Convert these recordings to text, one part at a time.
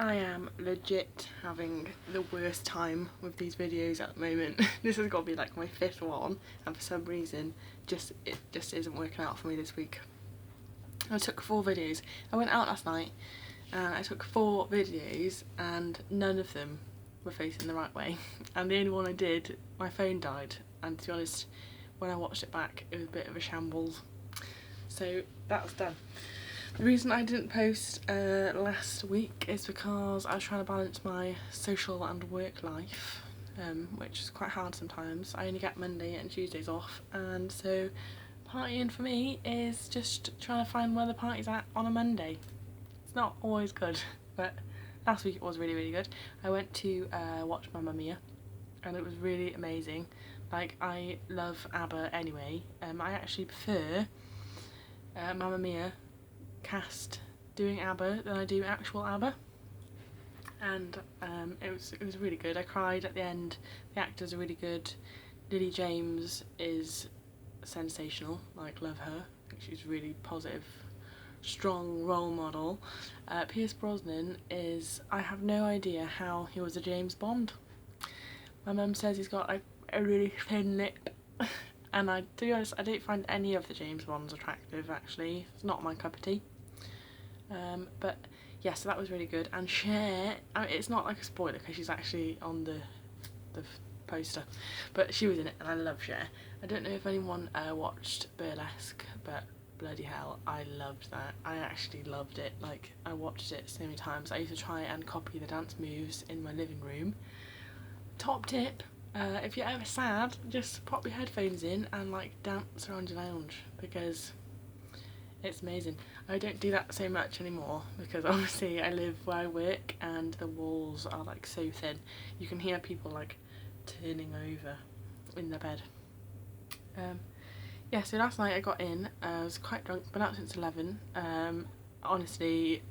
I am legit having the worst time with these videos at the moment. This has got to be like my 5th one, and for some reason it just isn't working out for me this week. I took 4 videos. I went out last night and I took 4 videos and none of them were facing the right way, and the only one I did, my phone died, and to be honest, when I watched it back it was a bit of a shambles. So that's done. The reason I didn't post last week is because I was trying to balance my social and work life, which is quite hard sometimes. I only get Monday and Tuesdays off, and so partying for me is just trying to find where the party's at on a Monday. It's not always good, but last week it was really, really good. I went to watch Mamma Mia, and it was really amazing. Like, I love ABBA anyway. I actually prefer Mamma Mia cast doing ABBA than I do actual ABBA, and it was really good. I cried at the end. The actors are really good. Lily James is sensational, like, love her. I think she's really positive, strong role model. Pierce Brosnan is, I have no idea how he was a James Bond. My mum says he's got like a really thin lip, and to be honest, I don't find any of the James Bonds attractive actually. It's not my cup of tea. But yeah, so that was really good. And Cher, I mean, it's not like a spoiler because she's actually on the poster, but she was in it and I love Cher. I don't know if anyone watched Burlesque, but bloody hell, I loved that. I actually loved it. Like, I watched it so many times. I used to try and copy the dance moves in my living room. Top tip, if you're ever sad, just pop your headphones in and like dance around your lounge, because it's amazing. I don't do that so much anymore because obviously I live where I work and the walls are like so thin. You can hear people like turning over in their bed. Yeah, so last night I got in, I was quite drunk, been out since 11. Honestly,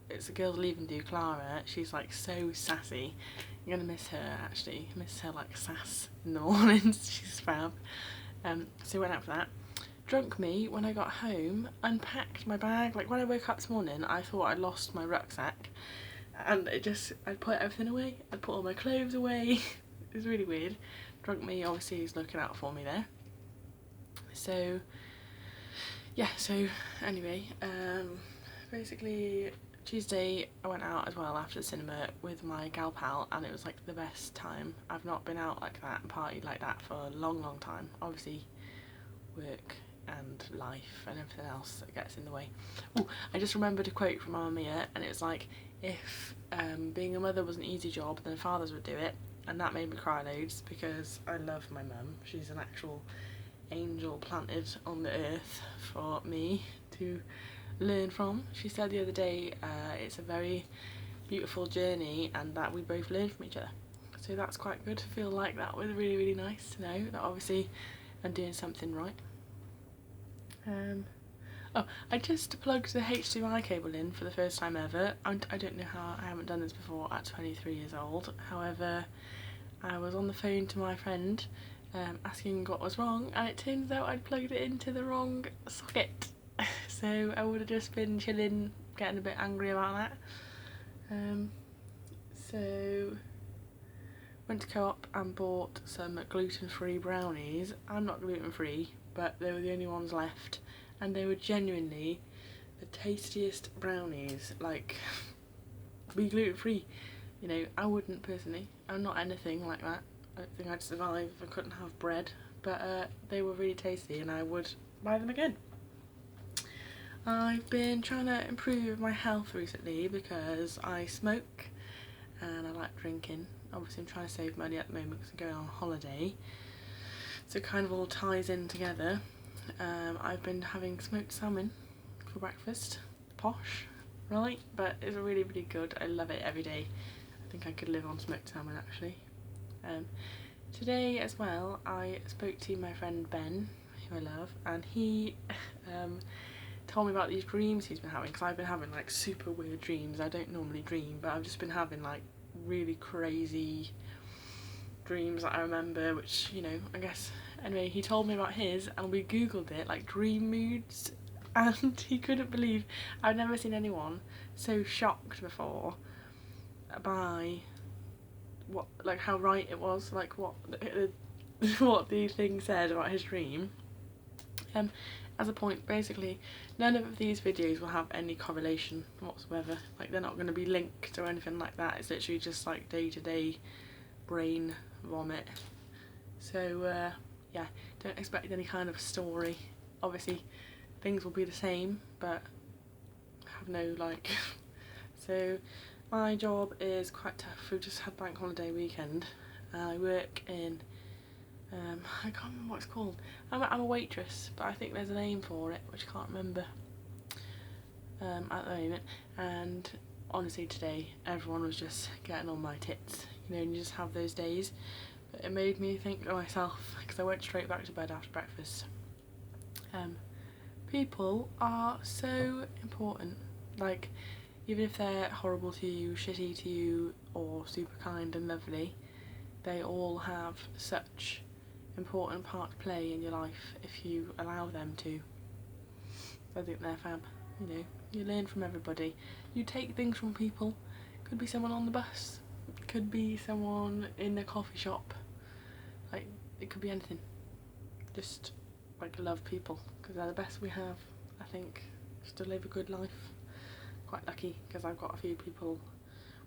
it's the girl's leaving do, Clara, she's like so sassy. I'm gonna miss her actually, miss her like sass in the mornings, she's fab. So we went out for that. Drunk me, when I got home, unpacked my bag. Like, when I woke up this morning I thought I'd lost my rucksack, and I'd put everything away, I'd put all my clothes away. It was really weird. Drunk me obviously is looking out for me there. So yeah, so anyway, basically Tuesday I went out as well after the cinema with my gal pal, and it was like the best time. I've not been out like that and partied like that for a long, long time. Obviously work and life and everything else that gets in the way. Oh, I just remembered a quote from Mamma Mia, and it was like, if being a mother was an easy job, then fathers would do it. And that made me cry loads because I love my mum. She's an actual angel planted on the earth for me to learn from. She said the other day, it's a very beautiful journey and that we both learn from each other. So that's quite good. I feel like that was really, really nice to know that obviously I'm doing something right. Oh, I just plugged the HDMI cable in for the first time ever. I don't know how I haven't done this before at 23 years old. However, I was on the phone to my friend asking what was wrong, and it turns out I'd plugged it into the wrong socket. So I would have just been chilling, getting a bit angry about that. So went to Co-op and bought some gluten-free brownies. I'm not gluten-free, but they were the only ones left, and they were genuinely the tastiest brownies. Like, be gluten-free, you know, I wouldn't personally. I'm not anything like that. I don't think I'd survive if I couldn't have bread, but they were really tasty and I would buy them again. I've been trying to improve my health recently because I smoke and I like drinking. Obviously I'm trying to save money at the moment because I'm going on holiday, so it kind of all ties in together. I've been having smoked salmon for breakfast. Posh, right? But it's really, really good. I love it every day. I think I could live on smoked salmon actually. Today as well I spoke to my friend Ben, who I love, and he told me about these dreams he's been having, because I've been having like super weird dreams. I don't normally dream, but I've just been having like really crazy dreams that I remember, which, you know, I guess. Anyway, he told me about his and we googled it, like dream moods, and he couldn't believe, I'd never seen anyone so shocked before by what, like how right it was, like what what the thing said about his dream. As a point, basically, none of these videos will have any correlation whatsoever. Like, they're not going to be linked or anything like that. It's literally just like day-to-day brain vomit. So yeah, don't expect any kind of story. Obviously, things will be the same, but have no like. So my job is quite tough. We've just had bank holiday weekend. I work in I can't remember what it's called. I'm a waitress, but I think there's a name for it which I can't remember at the moment. And honestly, today everyone was just getting on my tits, you know, and you just have those days. But it made me think to myself, because I went straight back to bed after breakfast. People are so important. Like, even if they're horrible to you, shitty to you, or super kind and lovely, they all have such important part to play in your life if you allow them to. I think they're fab. You know, you learn from everybody. You take things from people. Could be someone on the bus, could be someone in a coffee shop, like it could be anything. Just like love people, because they're the best we have, I think, just to live a good life. Quite lucky because I've got a few people,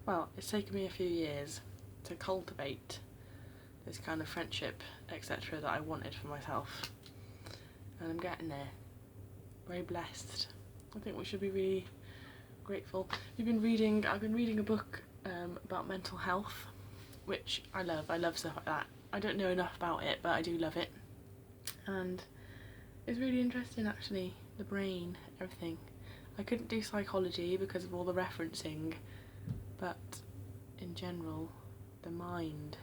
well, it's taken me a few years to cultivate this kind of friendship, etc., that I wanted for myself, and I'm getting there. Very blessed. I think we should be really grateful. I've been reading a book about mental health, which I love stuff like that. I don't know enough about it, but I do love it, and it's really interesting actually, the brain, everything. I couldn't do psychology because of all the referencing, but in general, the mind,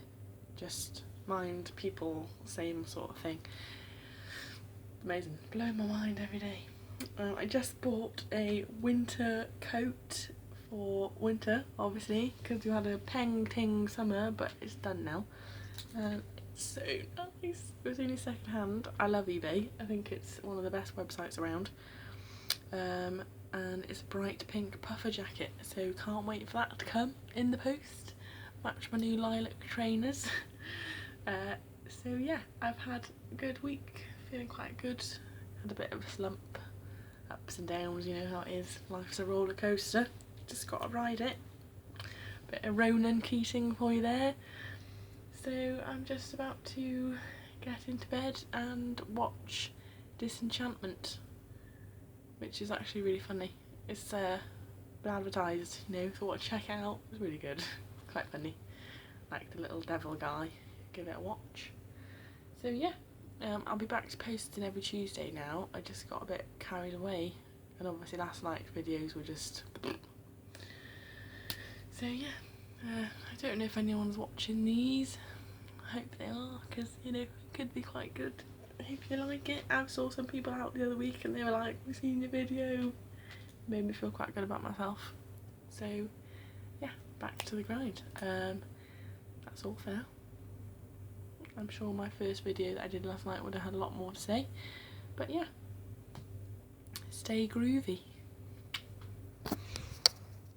just mind, people, same sort of thing. Amazing, blow my mind every day. I just bought a winter coat for winter, obviously, because we had a peng-ting summer, but it's done now. It's so nice. It was only second hand. I love eBay. I think it's one of the best websites around. And it's a bright pink puffer jacket, so can't wait for that to come in the post. Match my new lilac trainers. So yeah, I've had a good week, feeling quite good. Had a bit of a slump, ups and downs, you know how it is. Life's a roller coaster, just gotta ride it. Bit of Ronan Keating for you there. So I'm just about to get into bed and watch Disenchantment, which is actually really funny. It's been advertised, you know, so check it out. It's really good, quite funny. Like the little devil guy. Give it a watch. So yeah, I'll be back to posting every Tuesday now. I just got a bit carried away, and obviously last night's videos were just. So yeah, I don't know if anyone's watching these. I hope they are, because you know, it could be quite good. I hope you like it. I saw some people out the other week and they were like, "We've seen your video." Made me feel quite good about myself. So yeah, back to the grind. That's all for now. I'm sure my first video that I did last night would have had a lot more to say, but yeah, stay groovy.